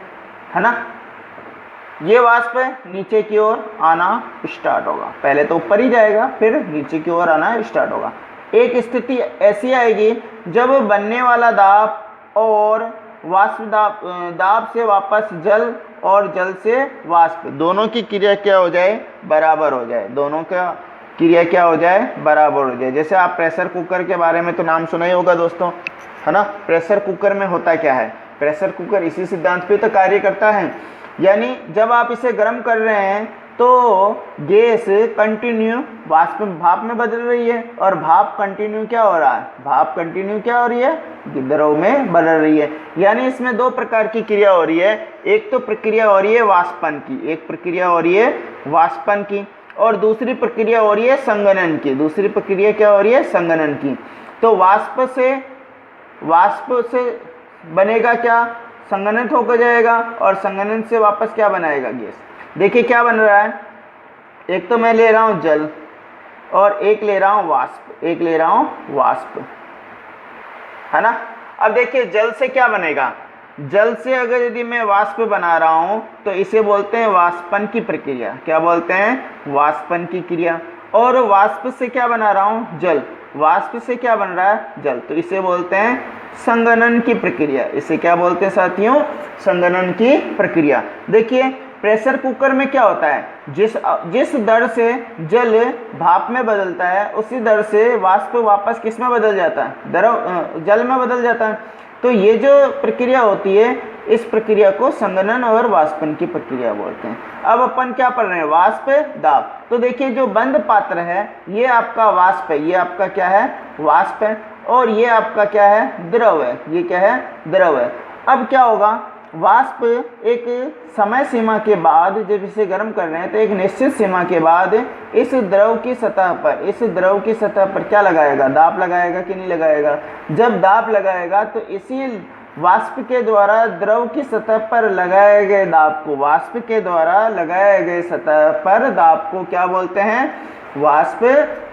है ना। ये वाष्प नीचे की ओर आना स्टार्ट होगा, पहले तो ऊपर ही जाएगा फिर नीचे की ओर आना स्टार्ट होगा। एक स्थिति ऐसी आएगी जब बनने वाला दाब और वाष्प दाब से वापस जल और जल से वाष्प, दोनों की क्रिया क्या हो जाए, बराबर हो जाए। दोनों का क्रिया क्या हो जाए, बराबर हो जाए। जैसे आप प्रेशर कुकर के बारे में तो नाम सुना ही होगा दोस्तों, है ना। प्रेशर कुकर में होता क्या है, प्रेशर कुकर इसी सिद्धांत पे तो कार्य करता है। यानी जब आप इसे गर्म कर रहे हैं तो गैस कंटिन्यू भाप में बदल रही है और भाप कंटिन्यू क्या हो रहा है, भाप कंटिन्यू क्या हो रही है, द्रव में बदल रही है। यानी इसमें दो प्रकार की क्रिया हो रही है। एक तो प्रक्रिया हो रही है वाष्पन की, एक प्रक्रिया हो रही है वाष्पन की, और दूसरी प्रक्रिया हो रही है संघनन की। दूसरी प्रक्रिया क्या हो रही है, संघनन की। तो वाष्प से बनेगा क्या, संघनित होकर जाएगा और संघनन से वापस क्या बनाएगा, गैस। देखिए क्या बन रहा है, एक तो मैं ले रहा हूँ जल और एक ले रहा हूँ वाष्प, एक ले रहा हूँ वाष्प, है ना। अब देखिए जल से क्या बनेगा, जल से अगर यदि मैं वाष्प बना रहा हूं तो इसे बोलते हैं वाष्पन की प्रक्रिया। क्या बोलते हैं, वाष्पन की क्रिया। और वाष्प से क्या बना रहा हूं, जल, वाष्प से क्या बन रहा है, जल, तो इसे बोलते हैं संघनन की प्रक्रिया। इसे क्या बोलते हैं साथियों, संघनन की प्रक्रिया। देखिए प्रेशर कुकर में क्या होता है, जिस दर से जल भाप में बदलता है उसी दर से वाष्प वापस किस में बदल जाता है, द्रव जल में बदल जाता है। तो ये जो प्रक्रिया होती है इस प्रक्रिया को संघनन और वाष्पन की प्रक्रिया बोलते हैं। अब अपन क्या पढ़ रहे हैं, वाष्प दाब। तो देखिए जो बंद पात्र है ये आपका वाष्प है, ये आपका क्या है, वाष्प है, और ये आपका क्या है, द्रव है, ये क्या है, द्रव है। अब क्या होगा, वाष्प एक समय सीमा के बाद जब इसे गर्म कर रहे हैं तो एक निश्चित सीमा के बाद इस द्रव की सतह पर, इस द्रव की सतह पर क्या लगाएगा, दाब लगाएगा कि नहीं लगाएगा। जब दाब लगाएगा तो इसी वाष्प के द्वारा द्रव की सतह पर लगाए गए दाब को, वाष्प के द्वारा लगाए गए सतह पर दाब को क्या बोलते हैं, वाष्प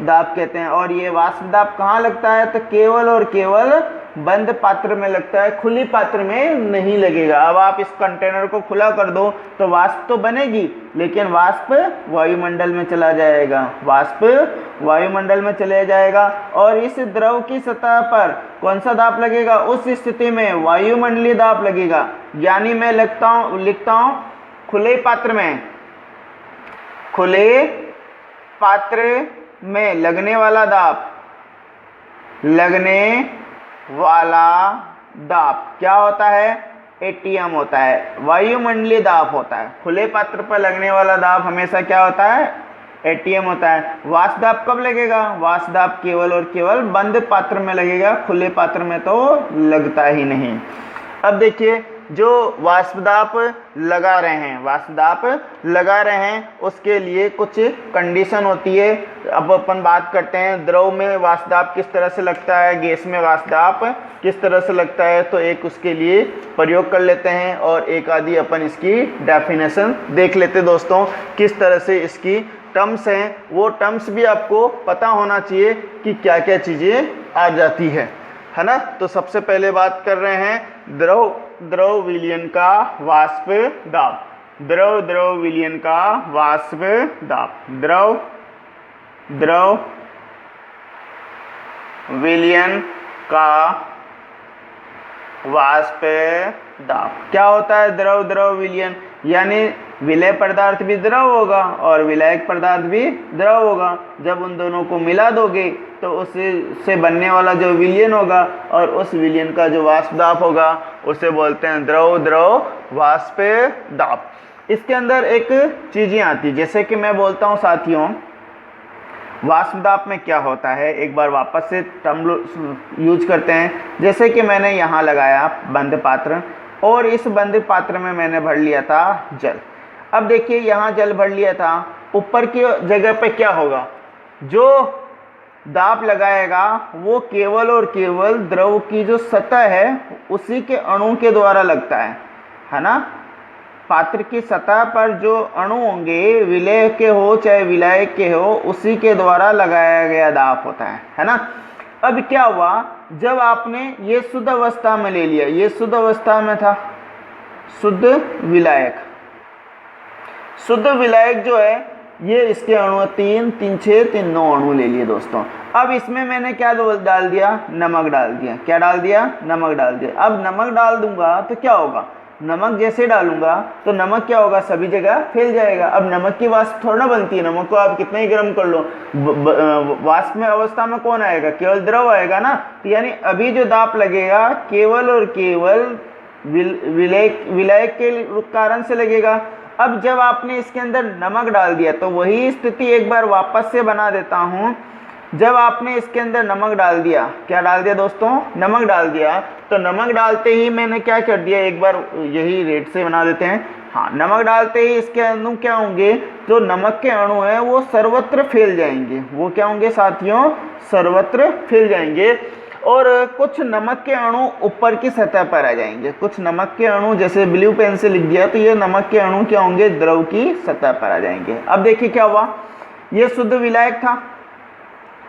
दाब कहते हैं। और ये वाष्प दाब कहाँ लगता है, तो केवल और केवल बंद पात्र में लगता है, खुली पात्र में नहीं लगेगा। अब आप इस कंटेनर को खुला कर दो तो वाष्प तो बनेगी लेकिन वाष्प वायुमंडल में चला जाएगा, वाष्प वायुमंडल में चले जाएगा। और इस द्रव की सतह पर कौन सा दाब लगेगा, उस स्थिति में वायुमंडलीय दाब लगेगा। यानी मैं लिखता हूं खुले पात्र में, खुले पात्र में लगने वाला दाब, लगने वाला दाब क्या होता है, एटीएम होता है, वायुमंडलीय दाब होता है। खुले पात्र पर लगने वाला दाब हमेशा क्या होता है, एटीएम होता है। वाष्प दाब कब लगेगा, वाष्प दाब केवल और केवल बंद पात्र में लगेगा, खुले पात्र में तो लगता ही नहीं। अब देखिए जो वाष्प दाब लगा रहे हैं, वाष्प दाब लगा रहे हैं उसके लिए कुछ कंडीशन होती है। अब अपन बात करते हैं द्रव में वाष्प दाब किस तरह से लगता है, गैस में वाष्प दाब किस तरह से लगता है, तो एक उसके लिए प्रयोग कर लेते हैं और एक आदि अपन इसकी डेफिनेशन देख लेते हैं दोस्तों, किस तरह से इसकी टर्म्स हैं। वो टर्म्स भी आपको पता होना चाहिए कि क्या क्या चीज़ें आ जाती है ना। तो सबसे पहले बात कर रहे हैं द्रव विलयन का वाष्प दाब, द्रव विलयन का वाष्प दाब, द्रव विलयन का वाष्प दाब। क्या होता है द्रव विलयन, यानी विलय पदार्थ भी द्रव होगा और विलायक पदार्थ भी द्रव होगा। जब उन दोनों को मिला दोगे तो उससे बनने वाला जो विलयन होगा और उस विलयन का जो वाष्प दाब होगा उसे बोलते हैं द्रव वाष्प दाब। इसके अंदर एक चीज़ें आती, जैसे कि मैं बोलता हूँ साथियों वाष्प दाब में क्या होता है, एक बार वापस से टर्म यूज करते हैं। जैसे कि मैंने यहाँ लगाया बंद पात्र और इस बंद पात्र में मैंने भर लिया था जल। अब देखिए यहाँ जल भर लिया था, ऊपर की जगह पे क्या होगा, जो दाब लगाएगा वो केवल और केवल द्रव की जो सतह है उसी के अणु के द्वारा लगता है ना। पात्र की सतह पर जो अणु होंगे, विलय के हो चाहे विलायक के हो, उसी के द्वारा लगाया गया दाब होता है ना। अब क्या हुआ, जब आपने ये शुद्ध अवस्था में ले लिया, ये शुद्ध अवस्था में था शुद्ध विलायक, शुद्ध विलायक जो है ये इसके अणु 3 3 6 3 9 अणु ले लिए दोस्तों। अब इसमें मैंने क्या डाल दिया, नमक डाल दिया। क्या डाल दिया, नमक डाल दिया। अब नमक डाल दूंगा तो क्या होगा, नमक जैसे डालूंगा तो नमक क्या होगा, सभी जगह फैल जाएगा। अब नमक की वाष्प थोड़ा ना बनती है, नमक को आप कितना ही गर्म कर लो, वाष्प में अवस्था में कौन आएगा, केवल द्रव आएगा ना। तो यानी अभी जो दाब लगेगा केवल और केवल विलायक के कारण से लगेगा। अब जब आपने इसके अंदर नमक डाल दिया तो वही स्थिति एक बार वापस से बना देता हूँ। जब आपने इसके अंदर नमक डाल दिया, क्या डाल दिया दोस्तों, नमक डाल दिया, तो नमक डालते ही मैंने क्या कर दिया, एक बार यही रेट से बना देते हैं। हाँ, नमक डालते ही इसके अणु क्या होंगे, जो नमक के अणु हैं वो सर्वत्र फैल जाएंगे। वो क्या होंगे साथियों, सर्वत्र फैल जाएंगे। और कुछ नमक के अणु ऊपर की सतह पर आ जाएंगे। कुछ नमक के अणु, जैसे ब्लू पेन से लिख दिया तो ये नमक के अणु क्या होंगे, द्रव की सतह पर आ जाएंगे। अब देखिए क्या हुआ, ये शुद्ध विलायक था,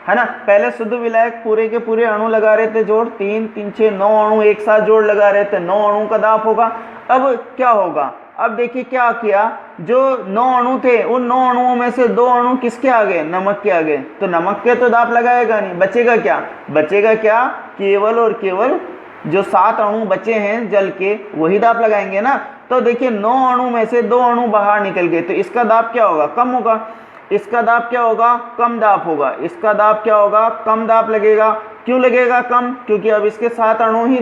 है ना। पहले शुद्ध विलायक पूरे के पूरे अणु लगा रहे थे जोड़, 3 3 6 9 अणु एक साथ जोड़ लगा रहे थे, 9 अणु का दाब होगा। अब क्या होगा, अब देखिए क्या किया, जो 9 अणु थे उन 9 अणुओं में से 2 अणु किसके आ गए, नमक के आ गए, तो नमक के तो दाब लगाएगा नहीं, बचेगा क्या, बचेगा क्या, केवल और केवल जो 7 अणु बचे हैं जल के वही दाब लगाएंगे ना। तो देखिए 9 अणु में से 2 अणु बाहर निकल गए, तो इसका दाब क्या होगा, कम होगा। इसका दाब क्या होगा, कम दाब होगा। इसका दाब क्या होगा, कम दाब लगेगा। क्यों लगेगा कम, क्योंकि अब इसके 7 अणु ही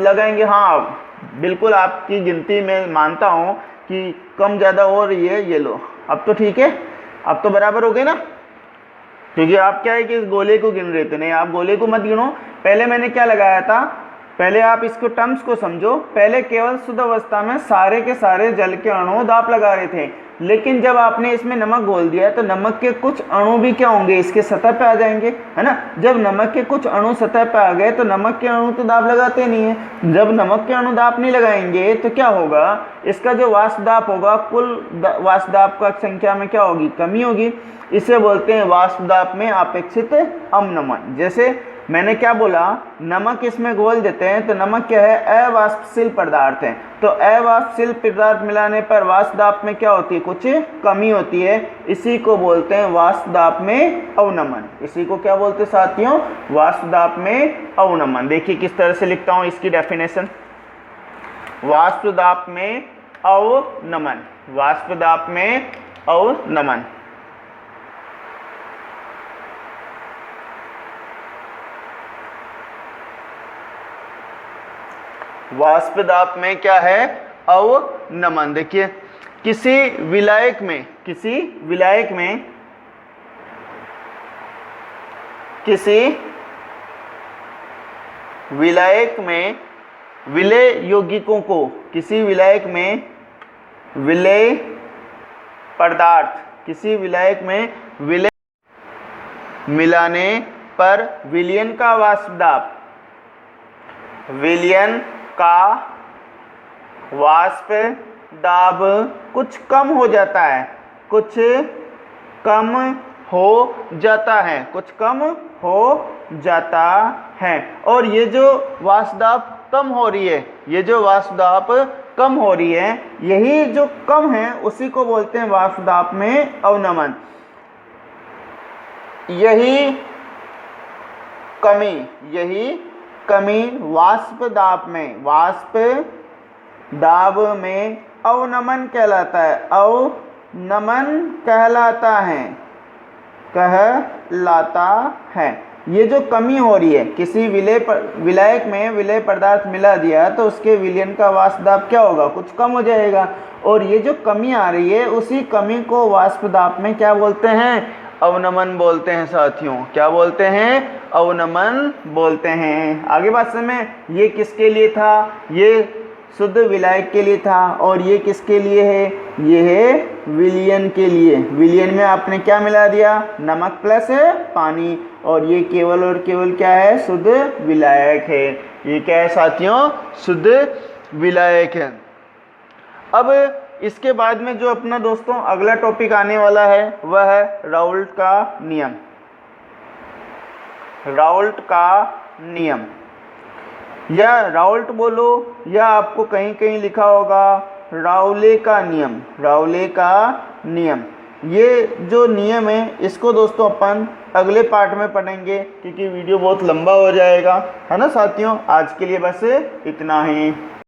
लगाएंगे। हाँ बिल्कुल आपकी गिनती में मानता हूँ कि कम ज़्यादा हो रही है, ये लो अब तो ठीक है, अब तो बराबर हो गए ना। क्योंकि आप क्या है कि इस गोले को गिन रहे थे, नहीं आप गोले को मत गिनो। पहले मैंने क्या लगाया था, पहले आप इसको टर्म्स को समझो। पहले केवल शुद्ध अवस्था में सारे के सारे जल के अणु दाब लगा रहे थे, लेकिन जब आपने इसमें नमक घोल दिया तो नमक के कुछ अणु भी क्या होंगे, इसके सतह पे आ जाएंगे, है ना। जब नमक के कुछ अणु सतह पे आ गए तो नमक के अणु तो दाब लगाते नहीं है। जब नमक के अणु दाब नहीं लगाएंगे तो क्या होगा, इसका जो वाष्प दाब होगा, कुल वाष्प दाब का संख्या में क्या होगी, कमी होगी। इसे बोलते हैं वाष्प दाब में अपेक्षित अवनमन। जैसे मैंने क्या बोला, नमक इसमें घोल देते हैं तो नमक क्या है, अवाष्पशील पदार्थ है। तो अवाष्पशील पदार्थ मिलाने पर वाष्प दाब में क्या होती है, कुछ कमी होती है। इसी को बोलते हैं वाष्प दाब में अवनमन। इसी को क्या बोलते हैं साथियों, वाष्प दाब में अवनमन। देखिए किस तरह से लिखता हूं इसकी डेफिनेशन, वाष्प दाब में अवनमन, वाष्प दाब में अवनमन। वाष्प दाब में क्या है, अवनमन। देखिए किसी विलायक में, किसी विलायक में, किसी विलायक में विलेय यौगिकों को, किसी विलायक में विलेय पदार्थ, किसी विलायक में विलेय मिलाने पर विलयन का वाष्प दाब, विलयन का वाष्प दाब कुछ कम हो जाता है, कुछ कम हो जाता है, कुछ कम हो जाता है। और ये जो वाष्प दाब कम हो रही है, ये जो वाष्प दाब कम हो रही है, यही जो कम है उसी को बोलते हैं वाष्प दाब में अवनमन। यही कमी, यही कमी वाष्प दाब में, वाष्प दाब में अवनमन कहलाता है, अवनमन कहलाता है, कहलाता है। ये जो कमी हो रही है, किसी विलायक में विलेय पदार्थ मिला दिया तो उसके विलयन का वाष्प दाब क्या होगा, कुछ कम हो जाएगा। और ये जो कमी आ रही है उसी कमी को वाष्प दाब में क्या बोलते हैं, अवनमन बोलते हैं साथियों। क्या बोलते हैं, अवनमन बोलते हैं। आगे बात समझ, ये किसके लिए था, ये शुद्ध विलायक के लिए था, और ये किसके लिए है, ये है विलयन के लिए। विलयन में आपने क्या मिला दिया, नमक प्लस पानी, और ये केवल और केवल क्या है, शुद्ध विलायक है। ये क्या है साथियों, शुद्ध विलायक है। अब इसके बाद में जो अपना दोस्तों अगला टॉपिक आने वाला है वह है राउल्ट का नियम। राउल्ट का नियम, या राउल्ट बोलो, या आपको कहीं कहीं लिखा होगा राउले का नियम, राउले का नियम। ये जो नियम है इसको दोस्तों अपन अगले पार्ट में पढ़ेंगे, क्योंकि वीडियो बहुत लंबा हो जाएगा, है ना साथियों। आज के लिए बस इतना ही।